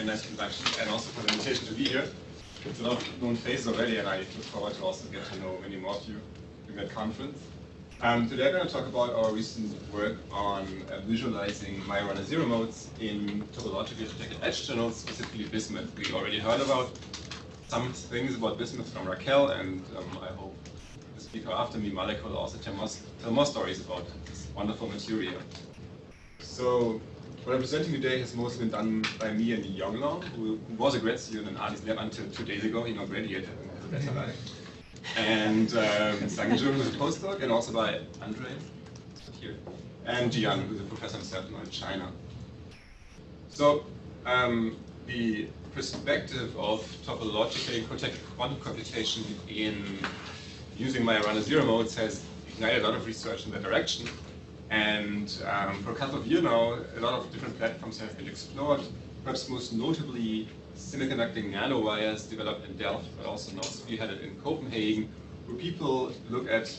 very nice introduction, and also for the invitation to be here. It's a lot of known faces already, and I look forward to also get to know many more of you in that conference. Today I'm going to talk about our recent work on visualizing Majorana zero modes in topologically protected edge channels, specifically bismuth. We already heard about some things about bismuth from Raquel, and I hope the speaker after me, Malek, will also tell more stories about this wonderful material. So what I'm presenting today has mostly been done by me and Yonglong, who was a grad student in Artist Lab until 2 days ago. He now graduated and has a better life. And Sangjun, who's a postdoc, and also by Andre, here, and Jian, who's a professor himself now in China. So the perspective of topologically protected quantum computation in using Majorana zero modes has ignited a lot of research in that direction. And for a couple of years now, a lot of different platforms have been explored, perhaps most notably semiconducting nanowires developed in Delft, but also now spearheaded in Copenhagen, where people look at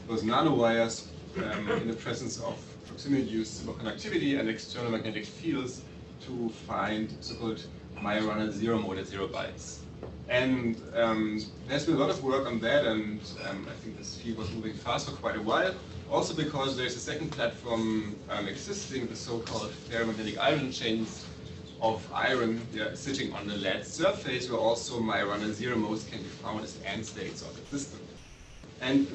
those nanowires in the presence of proximity-induced superconductivity and external magnetic fields to find so-called Majorana zero mode at 0 bytes. And there's been a lot of work on that, and I think this field was moving fast for quite a while. Also because there's a second platform existing, the so-called ferromagnetic iron chains of iron sitting on the lead surface, where also Majorana zero modes can be found as end states of the system. And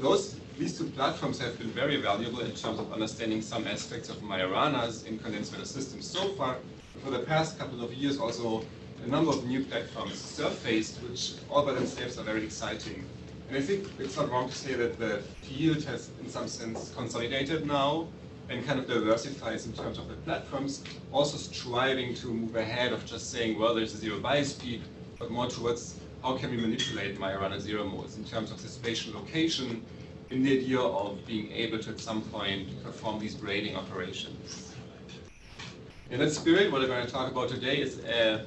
these two platforms have been very valuable in terms of understanding some aspects of Majoranas in condensed matter systems so far. For the past couple of years, also a number of new platforms surfaced, which all by themselves are very exciting. And I think it's not wrong to say that the field has, in some sense, consolidated now and kind of diversifies in terms of the platforms, also striving to move ahead of just saying, well, there's a zero bias peak, but more towards how can we manipulate Majorana zero modes in terms of the spatial location, in the idea of being able to, at some point, perform these grading operations. In that spirit, what I'm going to talk about today is a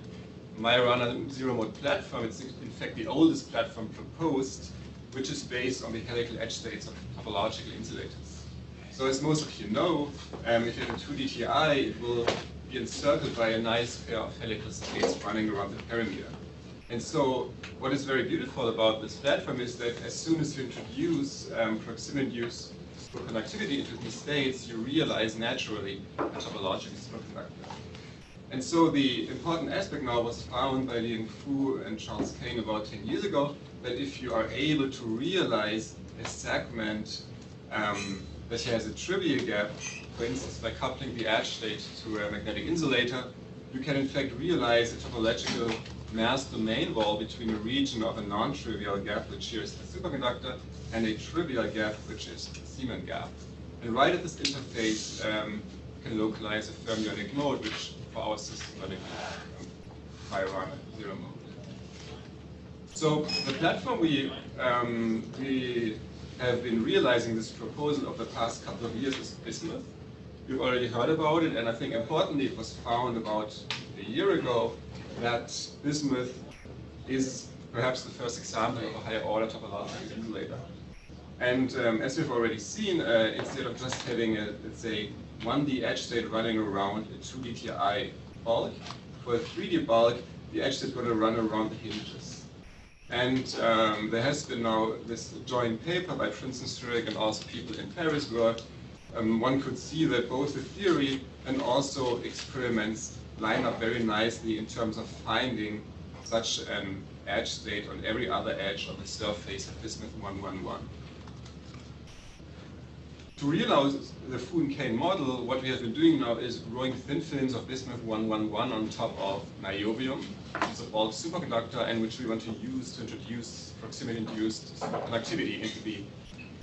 Majorana zero mode platform. It's in fact the oldest platform proposed, which is based on the helical edge states of topological insulators. So as most of you know, if you have a 2D TI, it will be encircled by a nice pair of helical states running around the perimeter. And so what is very beautiful about this platform is that as soon as you introduce proximity-induced superconductivity into these states, you realize naturally a topological superconductor. And so the important aspect now was found by Liang Fu and Charles Kane about 10 years ago, that if you are able to realize a segment that has a trivial gap, for instance by coupling the edge state to a magnetic insulator, you can in fact realize a topological mass domain wall between a region of a non-trivial gap, which here is the superconductor, and a trivial gap, which is the Zeeman gap. And right at this interface, you can localize a fermionic mode, which for our system running Majorana zero mode. So the platform we have been realizing this proposal of the past couple of years is bismuth. You've already heard about it, and I think importantly it was found about a year ago that bismuth is perhaps the first example of a higher order topological insulator. And as we've already seen, instead of just having a, let's say, 1D edge state running around a 2D TI bulk, for a 3D bulk, the edge state is going to run around the hinges. And there has been now this joint paper by Princeton Strick and also people in Paris where one could see that both the theory and also experiments line up very nicely in terms of finding such an edge state on every other edge of the surface of bismuth 111. To realize the Fu and Kane model, what we have been doing now is growing thin films of bismuth 111 on top of niobium, which is a bulk superconductor, and which we want to use to introduce proximity-induced superconductivity into the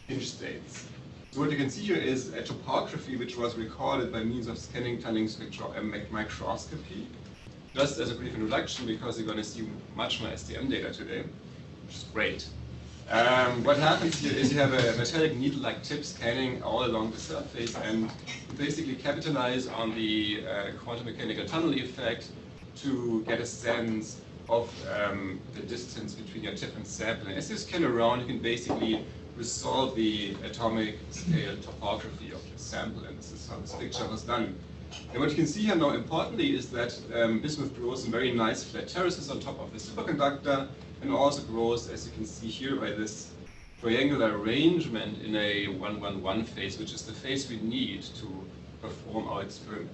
hinge states. So what you can see here is a topography which was recorded by means of scanning tunneling microscopy. Just as a brief introduction, because you're going to see much more STM data today, which is great. What happens here is you have a metallic needle-like tip scanning all along the surface, and you basically capitalize on the quantum mechanical tunnel effect to get a sense of the distance between your tip and sample. And as you scan around, you can basically resolve the atomic scale topography of your sample, and this is how this picture was done. And what you can see here now, importantly, is that bismuth grows in very nice flat terraces on top of the superconductor, and also grows, as you can see here, by this triangular arrangement in a 1-1-1 phase, which is the phase we need to perform our experiment.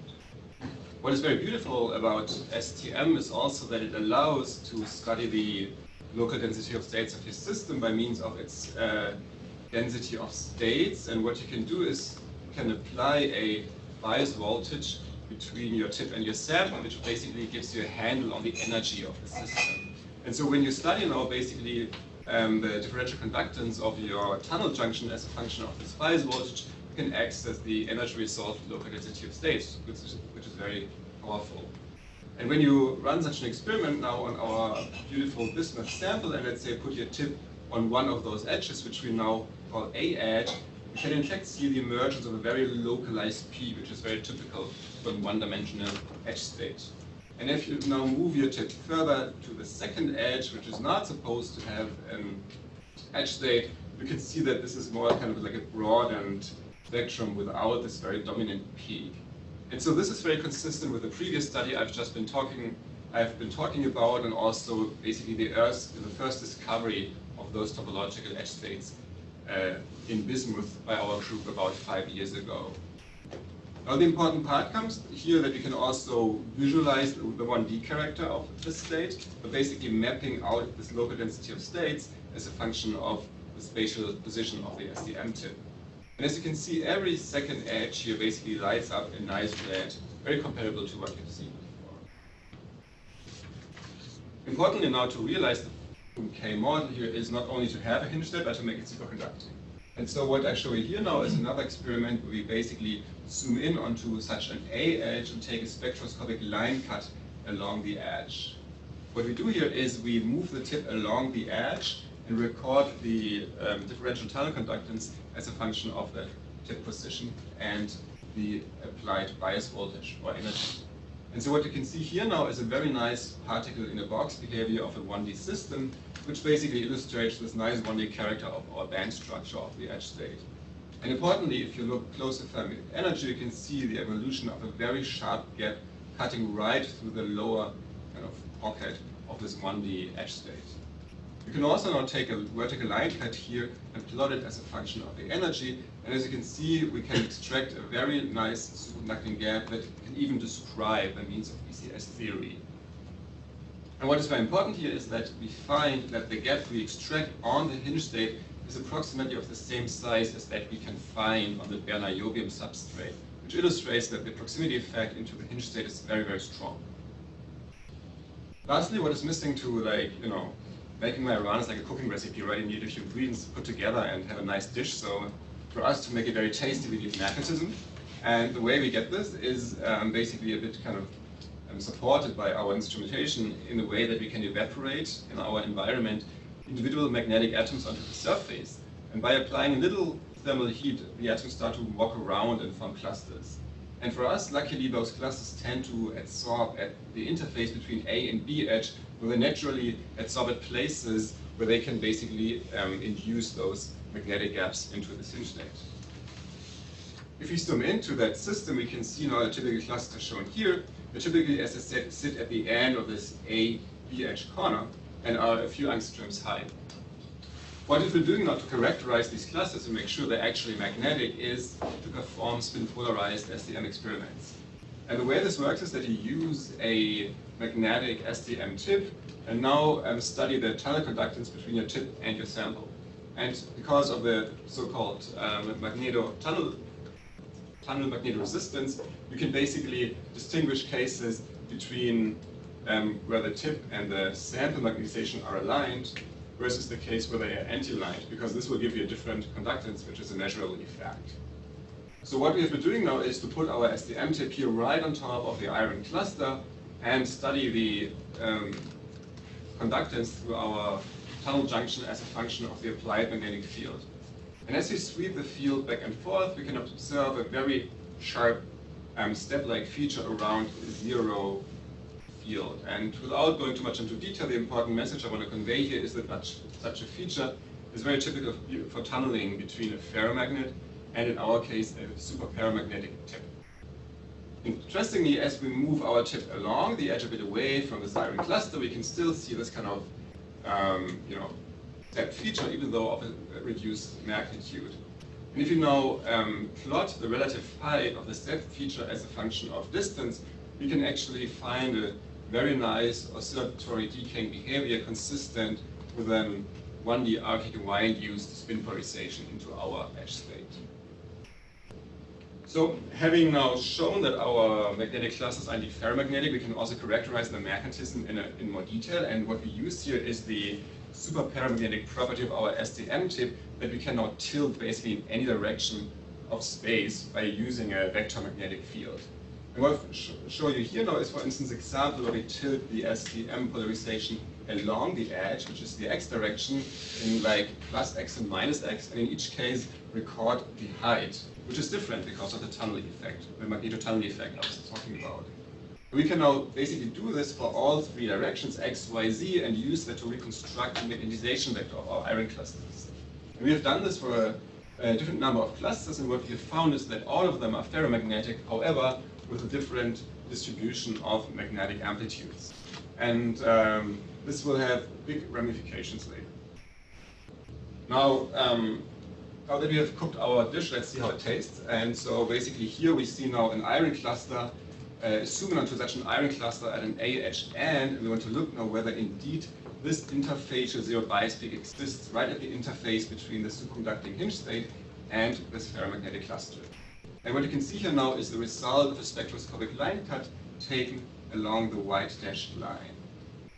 What is very beautiful about STM is also that it allows to study the local density of states of your system by means of its density of states. And what you can do is you can apply a bias voltage between your tip and your sample, which basically gives you a handle on the energy of the system. And so when you study now basically the differential conductance of your tunnel junction as a function of this bias voltage, you can access the energy resolved local density of states, which is very powerful. And when you run such an experiment now on our beautiful bismuth sample, and let's say put your tip on one of those edges, which we now call A edge, you can in fact see the emergence of a very localized P, which is very typical for a one-dimensional edge state. And if you now move your tip further to the second edge, which is not supposed to have an edge state, you can see that this is more kind of like a broadened spectrum without this very dominant peak. And so this is very consistent with the previous study I've been talking about, and also basically the first discovery of those topological edge states in bismuth by our group about 5 years ago. Now the important part comes here, that we can also visualize the 1D character of this state, but basically mapping out this local density of states as a function of the spatial position of the STM tip. And as you can see, every second edge here basically lights up a nice red, very comparable to what you've seen before. Importantly now, to realize the K model here is not only to have a hinge state, but to make it superconducting. And so what I show you here now is another experiment where we basically zoom in onto such an A edge and take a spectroscopic line cut along the edge. What we do here is we move the tip along the edge and record the differential tunnel conductance as a function of the tip position and the applied bias voltage or energy. And so what you can see here now is a very nice particle in a box behavior of a 1D system, which basically illustrates this nice 1D character of our band structure of the edge state. And importantly, if you look closer at energy, you can see the evolution of a very sharp gap cutting right through the lower kind of pocket of this 1D edge state. You can also now take a vertical line cut here and plot it as a function of the energy. And as you can see, we can extract a very nice superconducting gap that can even describe by means of BCS theory. And what is very important here is that we find that the gap we extract on the hinge state is approximately of the same size as that we can find on the bare niobium substrate, which illustrates that the proximity effect into the hinge state is very, very strong. Lastly, what is missing to making Majorana is like a cooking recipe, right? You need a few ingredients put together and have a nice dish. So for us to make it very tasty, we need magnetism. And the way we get this is basically a bit kind of supported by our instrumentation in the way that we can evaporate in our environment individual magnetic atoms onto the surface. And by applying a little thermal heat, the atoms start to walk around and form clusters. And for us, luckily, those clusters tend to adsorb at the interface between A and B edge, where they naturally adsorb at places where they can basically induce those magnetic gaps into the hinge state. If we zoom into that system, we can see now a typical cluster shown here. They typically, as I said, sit at the end of this A-B edge corner and are a few angstroms high. What we've been doing now to characterize these clusters and make sure they're actually magnetic is to perform spin-polarized STM experiments. And the way this works is that you use a magnetic STM tip and now study the tunnel conductance between your tip and your sample. And because of the so-called tunnel magnetoresistance, you can basically distinguish cases between where the tip and the sample magnetization are aligned versus the case where they are anti-aligned, because this will give you a different conductance, which is a measurable effect. So what we have been doing now is to put our STM tip here right on top of the iron cluster and study the conductance through our tunnel junction as a function of the applied magnetic field. And as we sweep the field back and forth, we can observe a very sharp step-like feature around zero field. And without going too much into detail, the important message I want to convey here is that such a feature is very typical for tunneling between a ferromagnet and, in our case, a superparamagnetic tip. Interestingly, as we move our tip along the edge a bit away from this iron cluster, we can still see this kind of stepped feature, even though of a reduced magnitude. And if you now plot the relative height of the stepped feature as a function of distance, we can actually find a very nice oscillatory decaying behavior consistent with an 1D RKY-induced spin polarization into our edge state. So having now shown that our magnetic clusters are indeed ferromagnetic, we can also characterize the magnetism in more detail. And what we use here is the superparamagnetic property of our STM tip that we can now tilt basically in any direction of space by using a vector magnetic field. And what I'll show you here now is, for instance, an example where we tilt the STM polarization along the edge, which is the x direction, in like plus x and minus x, and in each case record the height, which is different because of the tunneling effect, the magneto-tunneling effect I was talking about. We can now basically do this for all three directions, x, y, z, and use that to reconstruct the magnetization vector of our iron clusters. And we have done this for a different number of clusters, and what we have found is that all of them are ferromagnetic, however, with a different distribution of magnetic amplitudes. And this will have big ramifications later. Now that we have cooked our dish, let's see how it tastes. And so basically here we see now an iron cluster, zooming onto such an iron cluster at an A edge end, and we want to look now whether indeed this interfacial zero bias peak exists right at the interface between the superconducting hinge state and this ferromagnetic cluster. And what you can see here now is the result of a spectroscopic line cut taken along the white dashed line.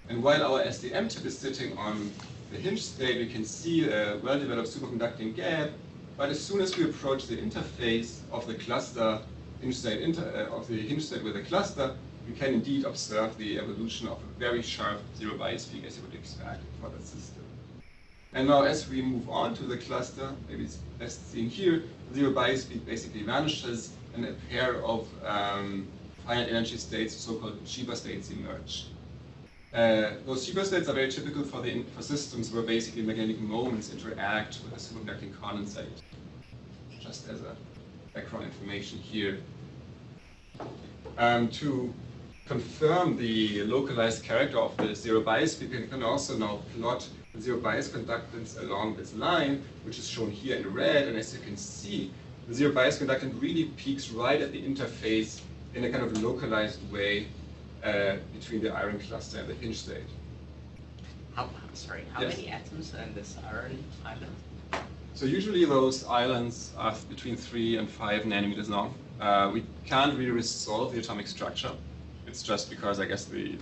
And while our STM tip is sitting on the hinge state, we can see a well-developed superconducting gap, but as soon as we approach the interface of the cluster hinge state with the cluster, we can indeed observe the evolution of a very sharp zero bias peak as you would expect for the system. And now as we move on to the cluster, maybe it's best seen here, the zero bias peak basically vanishes and a pair of finite energy states, so-called Shiba states, emerge. Those Shiba states are very typical for systems where basically magnetic moments interact with a superconducting condensate. Just as a background information here. To confirm the localized character of the zero bias peak, we can also now plot the zero bias conductance along this line, which is shown here in red. And as you can see, the zero bias conductance really peaks right at the interface in a kind of localized way between the iron cluster and the hinge state. How many atoms are in this iron island? So usually those islands are between 3 and 5 nanometers long. We can't really resolve the atomic structure. It's just because I guess they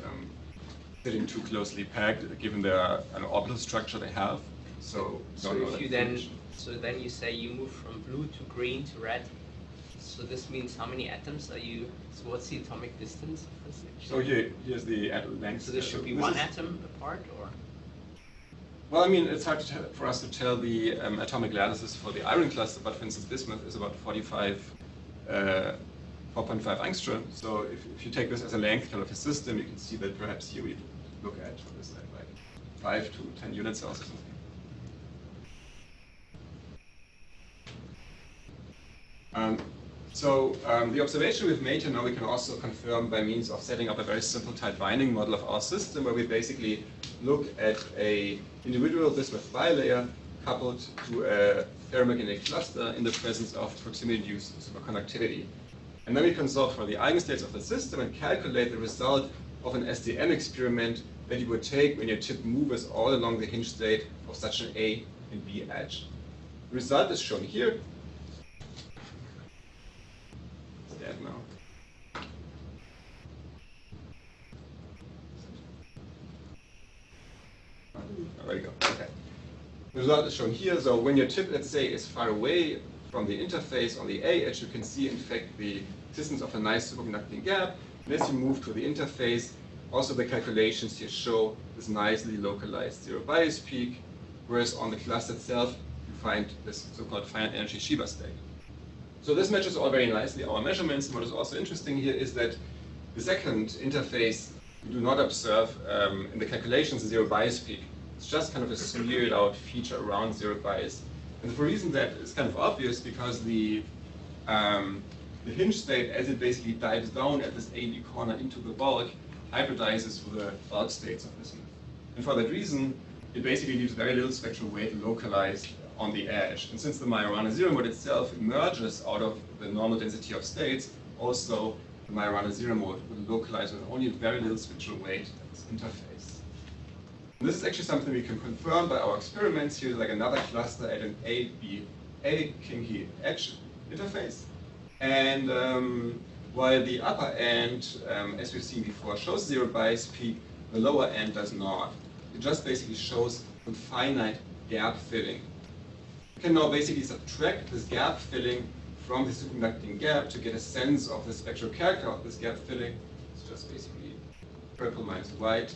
sitting too closely packed, given the orbital structure they have. So if you then you say you move from blue to green to red. So this means how many atoms are you? So what's the atomic distance of this? So here's the atom length. So there should be one atom apart, or? Well, I mean, it's hard for us to tell the atomic lattices for the iron cluster, but for instance, bismuth is about 4.5 angstrom. So if you take this as a length kind of a system, you can see that perhaps here we look at what is that, like 5 to 10 unit cells or something. The observation we've made here now we can also confirm by means of setting up a very simple tight binding model of our system, where we basically look at an individual bismuth bilayer coupled to a ferromagnetic cluster in the presence of proximity-induced superconductivity. And then we can solve for the eigenstates of the system and calculate the result of an STM experiment that you would take when your tip moves all along the hinge state of such an A and B edge. The result is shown here. Now. There we go. Okay. The result is shown here. So when your tip, let's say, is far away from the interface on the A edge, you can see, in fact, the existence of a nice superconducting gap. And as you move to the interface, also the calculations here show this nicely localized zero bias peak, whereas on the cluster itself, you find this so-called finite energy Shiba state. So this matches all very nicely our measurements. And what is also interesting here is that the second interface we do not observe in the calculations the zero bias peak. It's just kind of a smeared out feature around zero bias. And for a reason that is kind of obvious, because the the hinge state, as it basically dives down at this AB corner into the bulk, hybridizes with the bulk states of bismuth. And for that reason, it basically leaves very little spectral weight localized on the edge. And since the Majorana zero mode itself emerges out of the normal density of states, also the Majorana zero mode will localize with only very little spectral weight at this interface. And this is actually something we can confirm by our experiments. Here's like another cluster at an A kinky edge interface. And while the upper end, as we've seen before, shows zero bias peak, the lower end does not. It just basically shows some finite gap filling. You can now basically subtract this gap filling from the superconducting gap to get a sense of the spectral character of this gap filling. It's just basically purple minus white.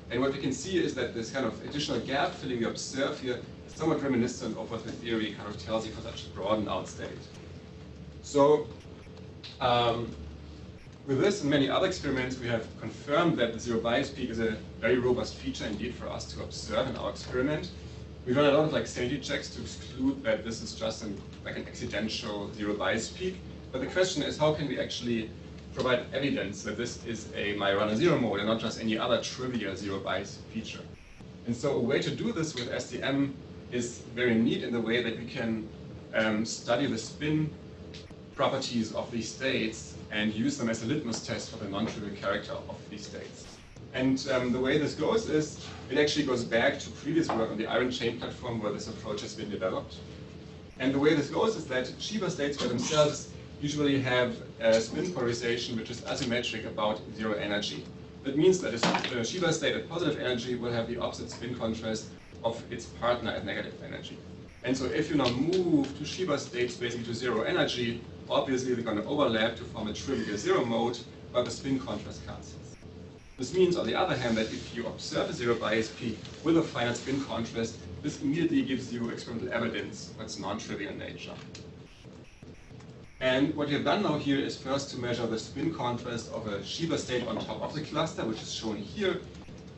And what we can see is that this kind of additional gap filling we observe here is somewhat reminiscent of what the theory kind of tells you for such a broadened out state. So with this and many other experiments, we have confirmed that the zero bias peak is a very robust feature indeed for us to observe in our experiment. We've done a lot of sanity checks to exclude that this is just an accidental zero bias peak. But the question is, how can we actually provide evidence that this is a Majorana zero mode and not just any other trivial zero bias feature? And so a way to do this with SDM is very neat in the way that we can study the spin properties of these states and use them as a litmus test for the non-trivial character of these states. And the way this goes is, it actually goes back to previous work on the iron chain platform where this approach has been developed. And the way this goes is that Shiba states by themselves usually have a spin polarization which is asymmetric about zero energy. That means that a Shiba state at positive energy will have the opposite spin contrast of its partner at negative energy. And so if you now move two Shiba states basically to zero energy, obviously they're going to overlap to form a trivial zero mode, but the spin contrast cancels. This means, on the other hand, that if you observe a zero bias peak with a finite spin contrast, this immediately gives you experimental evidence that's non-trivial in nature. And what we have done now here is first to measure the spin contrast of a Shiba state on top of the cluster, which is shown here.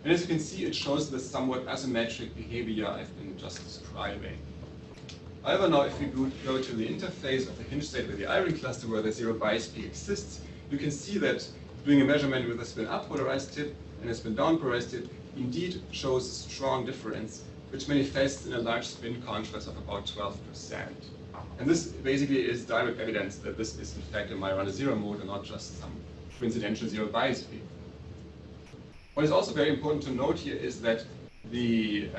And as you can see, it shows the somewhat asymmetric behavior I've been just describing. However, now if we go to the interface of the hinge state with the iron cluster where the zero bias peak exists, you can see that doing a measurement with a spin up polarized tip and a spin down polarized tip indeed shows a strong difference, which manifests in a large spin contrast of about 12%. And this basically is direct evidence that this is in fact a Majorana zero mode and not just some coincidental zero bias peak. What is also very important to note here is that the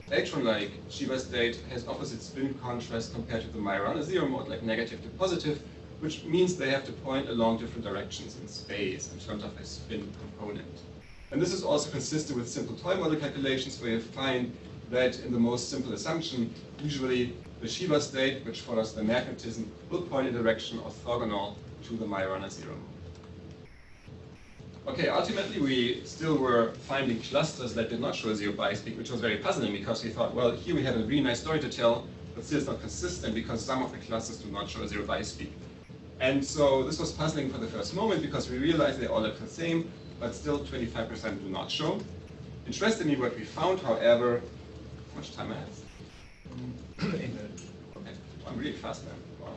electron-like Shiba state has opposite spin contrast compared to the Majorana zero mode, like negative to positive, which means they have to point along different directions in space in terms of a spin component. And this is also consistent with simple toy model calculations, where you find that in the most simple assumption, usually the Shiba state, which follows the magnetism, will point in a direction orthogonal to the Majorana zero mode. Okay, ultimately we still were finding clusters that did not show a zero bias peak, which was very puzzling because we thought, well, here we have a really nice story to tell, but still it's not consistent because some of the clusters do not show a zero bias peak. And so this was puzzling for the first moment because we realized they all look the same, but still 25% do not show. Interestingly, what we found, however, how much time I have? Okay, I'm really fast now.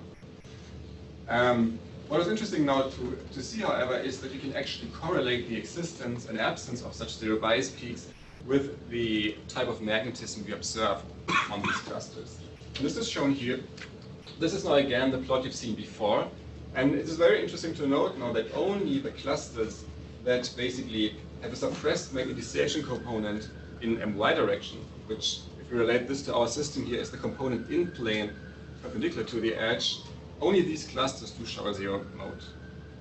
Wow. What is interesting now to see, however, is that you can actually correlate the existence and absence of such zero bias peaks with the type of magnetism we observe on these clusters. And this is shown here. This is now again the plot you've seen before. And it is very interesting to note now that only the clusters that basically have a suppressed magnetization component in MY direction, which if we relate this to our system here is the component in plane perpendicular to the edge, only these clusters do show a zero mode.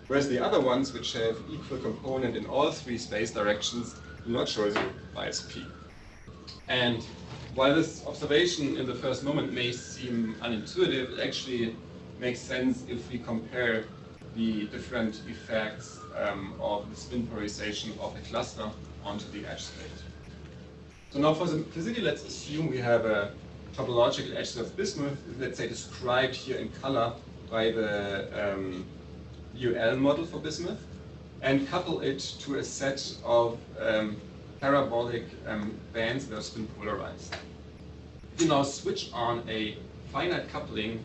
Whereas the other ones, which have equal component in all three space directions, do not show a zero bias peak. And while this observation in the first moment may seem unintuitive, it actually makes sense if we compare the different effects of the spin polarization of the cluster onto the edge state. So now for simplicity, let's assume we have a topological edge of bismuth, let's say described here in color by the UL model for bismuth, and couple it to a set of parabolic bands that are spin polarized. If you now switch on a finite coupling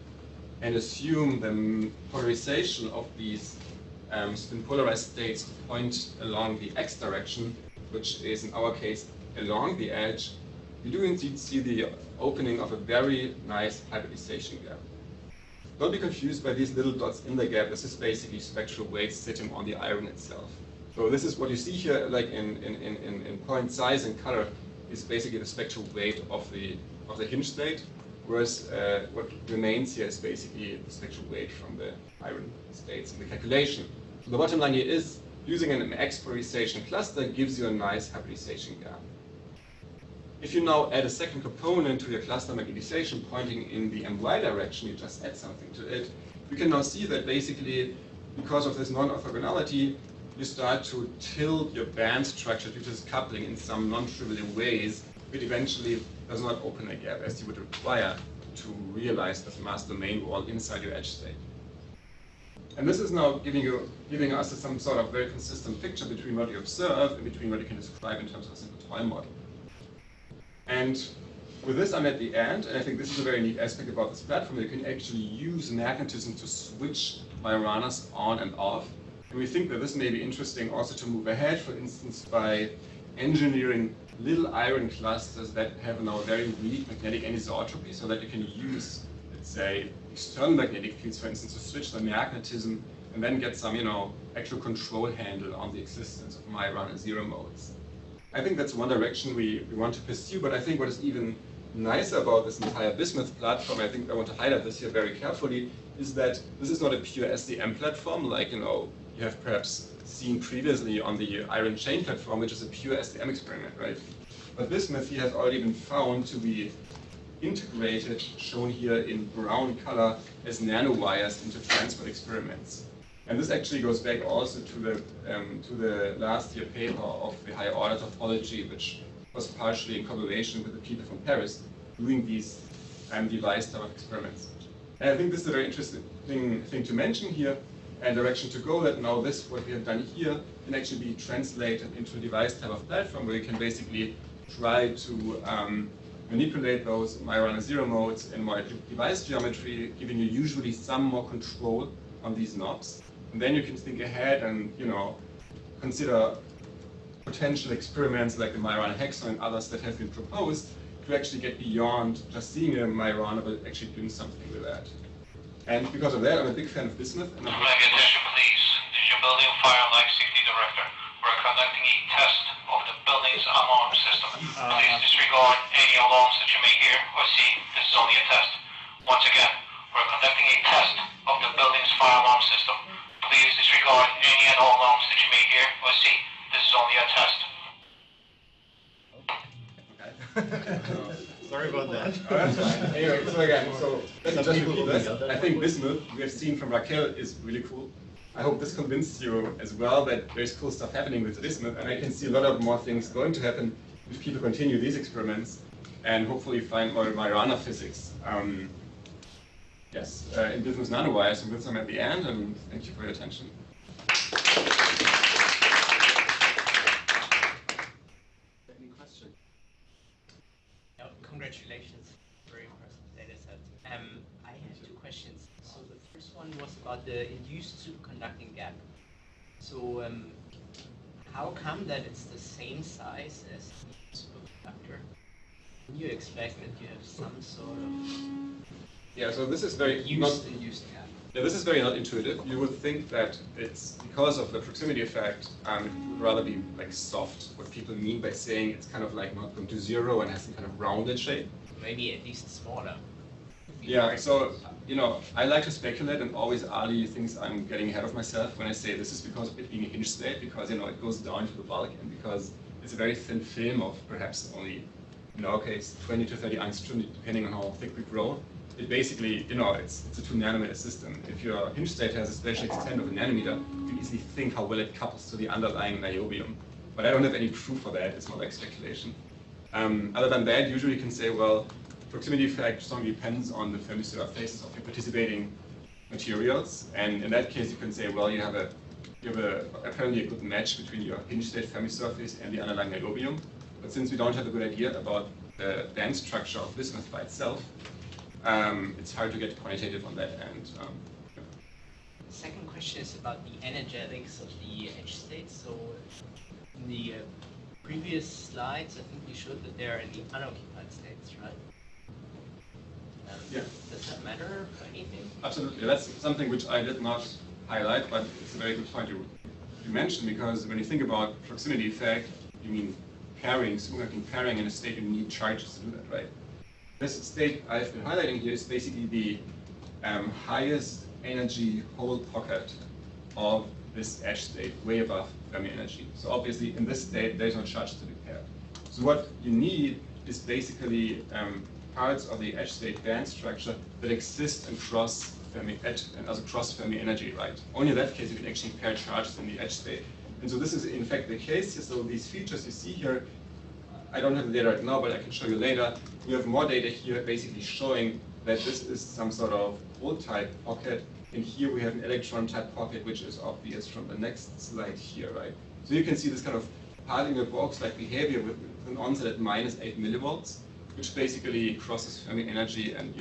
and assume the polarization of these spin polarized states to point along the x direction, which is in our case along the edge, you do indeed see the opening of a very nice hybridization gap. Don't be confused by these little dots in the gap. This is basically spectral weight sitting on the iron itself. So this is what you see here, like in point size and color, is basically the spectral weight of the hinge state, whereas what remains here is basically the spectral weight from the iron states in the calculation. So the bottom line here is using an X polarization cluster gives you a nice hybridization gap. If you now add a second component to your cluster magnetization pointing in the my direction, you just add something to it, you can now see that basically, because of this non-orthogonality, you start to tilt your band structure due to this coupling in some non-trivial ways, which eventually does not open a gap as you would require to realize this mass domain wall inside your edge state. And this is now giving us some sort of very consistent picture between what you observe and between what you can describe in terms of a simple toy model. And with this, I'm at the end, and I think this is a very neat aspect about this platform. You can actually use magnetism to switch Majoranas on and off. And we think that this may be interesting also to move ahead, for instance, by engineering little iron clusters that have now very weak magnetic anisotropy, so that you can use, let's say, external magnetic fields, for instance, to switch the magnetism and then get some, actual control handle on the existence of Majorana zero modes. I think that's one direction we want to pursue, but I think what is even nicer about this entire bismuth platform, I think I want to highlight this here very carefully, is that this is not a pure SDM platform like, you have perhaps seen previously on the iron chain platform, which is a pure SDM experiment, right? But bismuth here has already been found to be integrated, shown here in brown color, as nanowires into transport experiments. And this actually goes back also to the last year paper of the higher order topology, which was partially in collaboration with the people from Paris doing these device type of experiments. And I think this is a very interesting thing to mention here, and direction to go, that now this, what we have done here, can actually be translated into a device type of platform where you can basically try to manipulate those Majorana zero modes in more device geometry, giving you usually some more control on these knobs. And then you can think ahead and, consider potential experiments like the Majorana hexagon and others that have been proposed to actually get beyond just seeing a Majorana, but actually doing something with that. And because of that, I'm a big fan of bismuth. And attention, please. This is your building fire life safety director. We're conducting a test of the building's alarm system. Please disregard any alarms that you may hear or see. This is only a test. Once again, we're conducting a test of the building's fire alarm system. Please disregard any and all alarms that you may hear or see. This is only a test. Okay. Sorry about that. Oh, that's fine. Anyway, so again, let me just repeat this. I think bismuth, we have seen from Raquel, is really cool. I hope this convinced you as well that there's cool stuff happening with bismuth, and I can see a lot of more things going to happen if people continue these experiments and hopefully find more Majorana physics. Yes, in bismuth nanowires, and with them at the end, and thank you for your attention. Any questions? Congratulations, very impressive data set. I have two questions. So the first one was about the induced superconducting gap. So how come that it's the same size as the superconductor? Can you expect that you have some sort of so this is very induced gap? Yeah, this is very not intuitive. You would think that it's because of the proximity effect, it would rather be like soft, what people mean by saying it's kind of like not going to zero and has some kind of rounded shape. Maybe at least smaller. Yeah, so, I like to speculate, and always Ali thinks I'm getting ahead of myself when I say this is because of it being a hinge state, because, it goes down to the bulk, and because it's a very thin film of perhaps only, in our case, 20 to 30 angstrom, depending on how thick we grow. It basically, it's a 2 nanometer system. If your hinge state has a spatial extent of a nanometer, you can easily think how well it couples to the underlying niobium. But I don't have any proof for that, it's more like speculation. Other than that, usually you can say, well, proximity effect strongly depends on the Fermi surfaces of your participating materials. And in that case, you can say, well, you have apparently a good match between your hinge state Fermi surface and the underlying niobium. But since we don't have a good idea about the band structure of bismuth by itself, it's hard to get quantitative on that end. Second question is about the energetics of the edge states. So in the previous slides, I think you showed that there are the unoccupied states, right? Yeah. Does that matter for anything? Absolutely. That's something which I did not highlight, but it's a very good point you mentioned, because when you think about proximity effect, you mean pairing, superconducting pairing in a state, you need charges to do that, right? This state I've been highlighting here is basically the highest energy whole pocket of this edge state, way above Fermi energy. So obviously in this state, there's no charge to be paired. So what you need is basically parts of the edge state band structure that exist across Fermi edge and also cross Fermi energy, right? Only in that case you can actually pair charges in the edge state. And so this is in fact the case here. So these features you see here, I don't have the data right now, but I can show you later. We have more data here basically showing that this is some sort of hole type pocket. And here we have an electron type pocket, which is obvious from the next slide here, right? So you can see this kind of Hardinger box-like behavior with an onset at -8 millivolts, which basically crosses Fermi energy and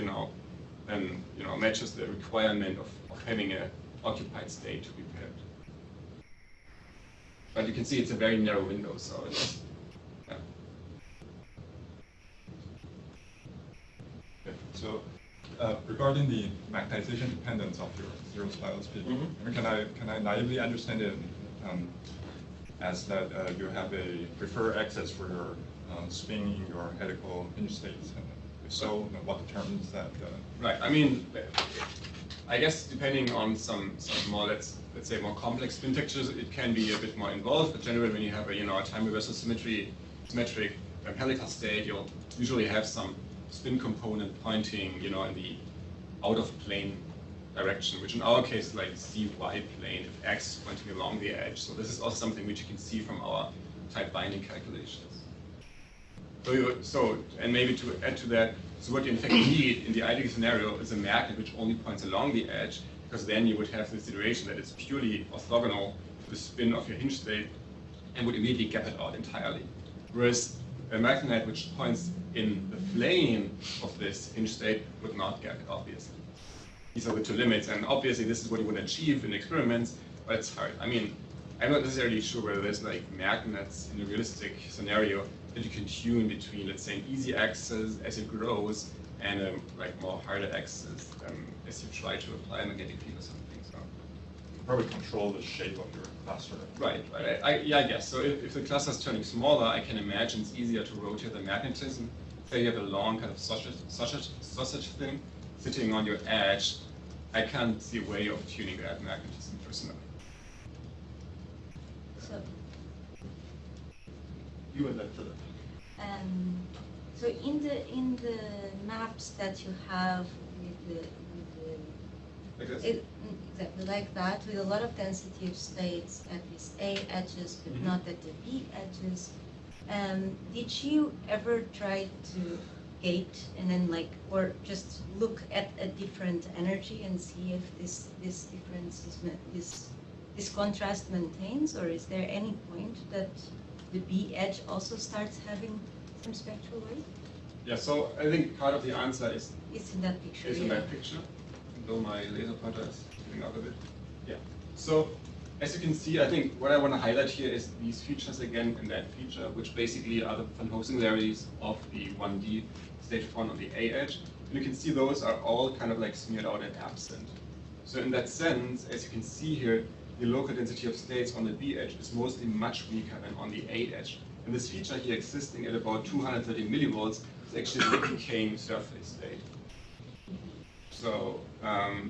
matches the requirement of having an occupied state to be paired. But you can see it's a very narrow window, so it's Okay, so regarding the magnetization dependence of your zero-spiral speed, can I naively understand it as that you have a preferred axis for your spin in your helical hinge states? And if so, what determines that? Right. I mean, I guess depending on some more let's say more complex spin textures, it can be a bit more involved. But generally, when you have a time reversal symmetric helical state, you'll usually have some spin component pointing in the out of plane direction, which in our case is like CY plane if X is pointing along the edge. So this is also something which you can see from our type binding calculations. So and maybe to add to that, so what you in fact need in the ideal scenario is a magnet which only points along the edge, because then you would have the situation that it's purely orthogonal to the spin of your hinge state and would immediately gap it out entirely. Whereas a magnet which points in the plane of this hinge state would not gap it, obviously. These are the two limits, and obviously this is what you would achieve in experiments, but it's hard. I mean, I'm not necessarily sure whether there's like magnets in a realistic scenario that you can tune between, let's say, an easy axis as it grows and a more harder axis as you try to apply a magnetic field or something. So probably control the shape of your cluster. Right. I guess. So if the cluster is turning smaller, I can imagine it's easier to rotate the magnetism. Say you have a long kind of sausage thing sitting on your edge. I can't see a way of tuning that magnetism personally. So, you and that Philip. So in the maps that you have with Like this? Exactly like that, with a lot of density of states at these A edges, but not at the B edges. Did you ever try to gate and then or just look at a different energy and see if this difference is this contrast maintains, or is there any point that the B edge also starts having some spectral weight? Yeah, so I think part of the answer is in that picture. in that picture, though my laser pointer is giving up a bit. Yeah. So as you can see, I think what I want to highlight here is these features again in that feature, which basically are the von singularities of the 1D state font on the A edge. And you can see those are all kind of like smeared out and absent. So in that sense, as you can see here, the local density of states on the B edge is mostly much weaker than on the A edge. And this feature here existing at about 230 millivolts is actually the decaying surface state. So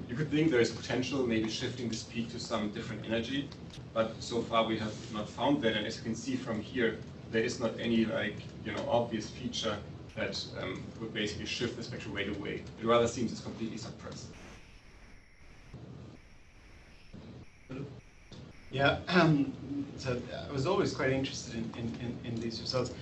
you could think there is potential maybe shifting this peak to some different energy, but so far we have not found that. And as you can see from here, there is not any obvious feature that would basically shift the spectral weight away. It rather seems it's completely suppressed. Yeah, so I was always quite interested in these results.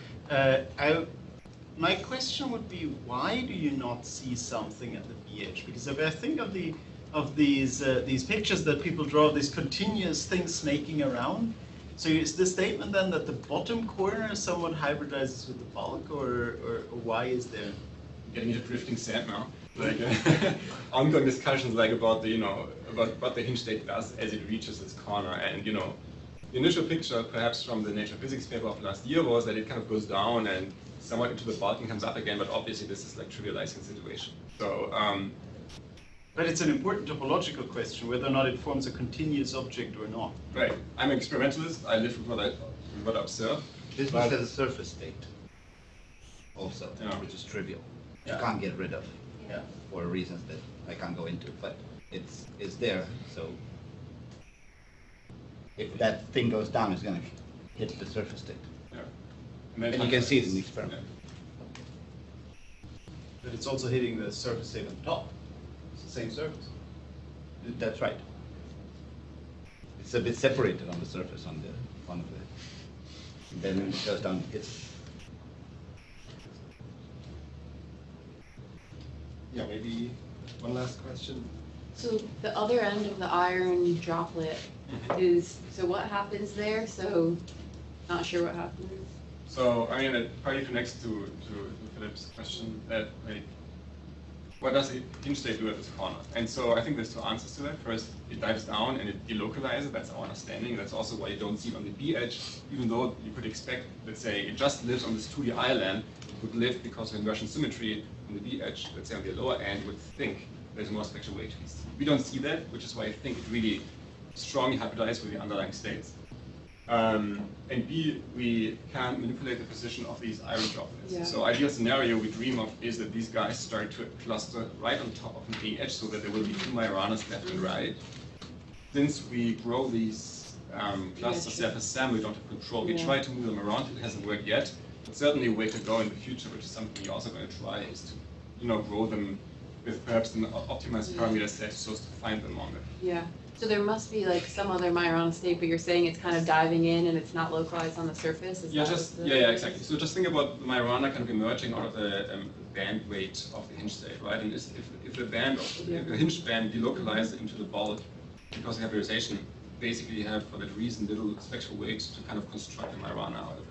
My question would be, why do you not see something at the B edge? Because if I think of these pictures that people draw, these continuous things snaking around, so is the statement then that the bottom corner somewhat hybridizes with the bulk, or why is there? Getting into drifting sand now. like ongoing discussions like about the about what the hinge state does as it reaches its corner, and the initial picture, perhaps from the Nature Physics paper of last year, was that it kind of goes down and somewhat into the bulk and comes up again, but obviously this is like trivializing the situation. So. But it's an important topological question, whether or not it forms a continuous object or not. Right. I'm an experimentalist. I live with what I observe. This one has a surface state also, Yeah. which is trivial. Yeah. You can't get rid of Yeah. for reasons that I can't go into, but it's there. So if that thing goes down, it's going to hit the surface state. Yeah. And you can see it in the experiment. Yeah. But it's also hitting the surface state on top. It's the same surface. That's right. It's a bit separated on the surface on the one of the. And then it goes down. It's Yeah, maybe one last question. So the other end of the iron droplet is, so what happens there? So not sure what happens. So, I mean, it probably connects to Philip's question that, like, what does the hinge state do at this corner? And so I think there's two answers to that. First, it dives down and it delocalizes. That's our understanding. That's also why you don't see it on the B edge, even though you could expect, let's say, it just lives on this 2D island. It would live because of inversion symmetry on the B edge, let's say on the lower end, would think there's more spectral weight to these. We don't see that, which is why I think it really strongly hybridizes with the underlying states. And B, we can manipulate the position of these iron droplets. Yeah. So ideal scenario we dream of is that these guys start to cluster right on top of an A edge so that there will be two Majoranas left and right. Since we grow these clusters self-assembly, we don't have control. We try to move them around, it hasn't worked yet. But certainly a way to go in the future, which is something you're also going to try, is to grow them with perhaps an optimized parameter set so as to find them on it. Yeah. So there must be like some other Majorana state, but you're saying it's kind of diving in and it's not localized on the surface? Is Yeah, that just the- yeah, exactly. So just think about the Majorana kind of emerging out of the band weight of the hinge state, right? And if the band of the hinge band delocalizes into the bulk because of hybridization, basically you have for that reason little spectral weight to kind of construct a Majorana out of it.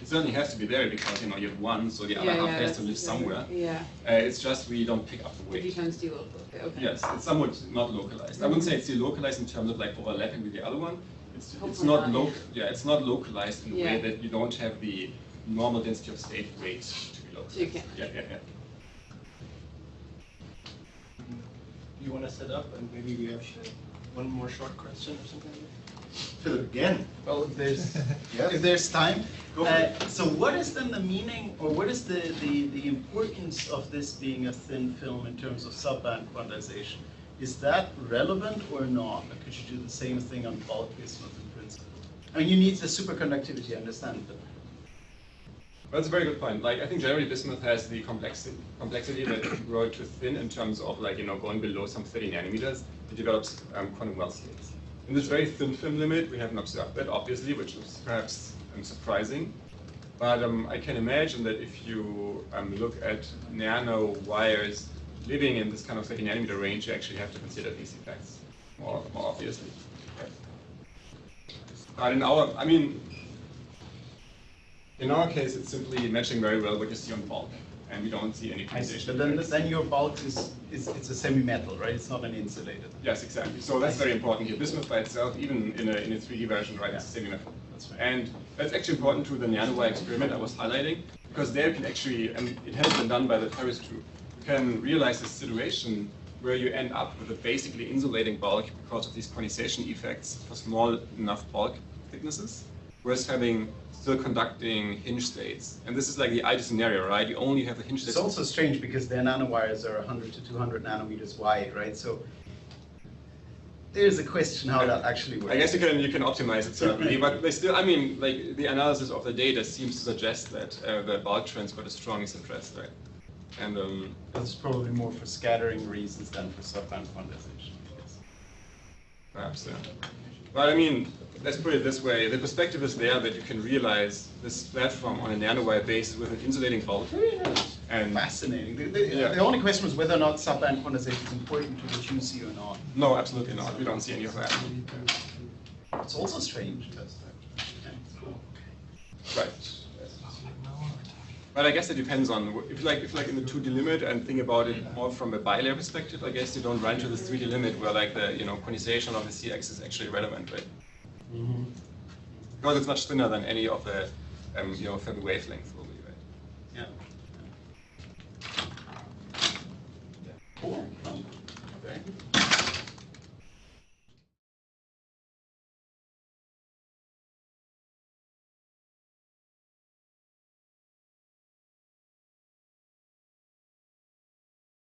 It certainly has to be there because you have one, so the other half has to live somewhere. Yeah. It's just we don't pick up the It weight. becomes delocalized. Okay. Yes, it's somewhat not localized. I wouldn't say it's delocalized in terms of like overlapping with the other one. It's Hopefully not not, it's not localized in the Yeah. way that you don't have the normal density of state weight to be localized. So you can't. Yeah. You want to set up, and maybe we have one more short question or something? Philip, again. Well, if there's time. Go for it. So what is then the meaning, or what is the importance of this being a thin film in terms of subband quantization? Is that relevant or not? Or could you do the same thing on bulk bismuth in principle? I mean, you need the superconductivity, I understand, but Well, that's a very good point. Like, I think generally bismuth has the complexity that if you grow it too thin in terms of like, going below some 30 nanometers, it develops quantum well states. In this very thin film limit, we haven't observed that, obviously, which is perhaps surprising. But I can imagine that if you look at nano wires living in this kind of 30 nanometer range, you actually have to consider these effects more obviously. But in our case, it's simply matching very well what you see on bulk, and we don't see any I see. transition. But then your bulk is it's a semi-metal, right? It's not an insulated. Yes, exactly. So that's very important here. Bismuth by itself, even in a 3D version, right, is semi-metal. That's right. And that's actually important to the nanowire experiment I was highlighting, because there you can actually, and it has been done by the Paris group, you can realize this situation where you end up with a basically insulating bulk because of these quantization effects for small enough bulk thicknesses, whereas having still conducting hinge states. And this is like the ideal scenario, right? You only have the hinge states. It's also strange because their nanowires are 100 to 200 nanometers wide, right? So there's a question how that actually works. I guess you can optimize it certainly, but they still, like the analysis of the data seems to suggest that the bulk transport is strongly suppressed, right? And That's probably more for scattering reasons than for subband quantization, I guess. perhaps, yeah. But let's put it this way: the perspective is there that you can realize this platform on a nanowire basis with an insulating bulk. And Fascinating. The only question was whether or not subband quantization is important to what you see or not. no, absolutely not. We don't see any of that. It's also strange. Right. But I guess it depends on, if like in the 2D limit and think about it more from a bilayer perspective, I guess you don't run to this 3D limit where like the quantization of the CX is actually relevant, right? Mm-hmm. Because it's much thinner than any of the Fabry wavelengths.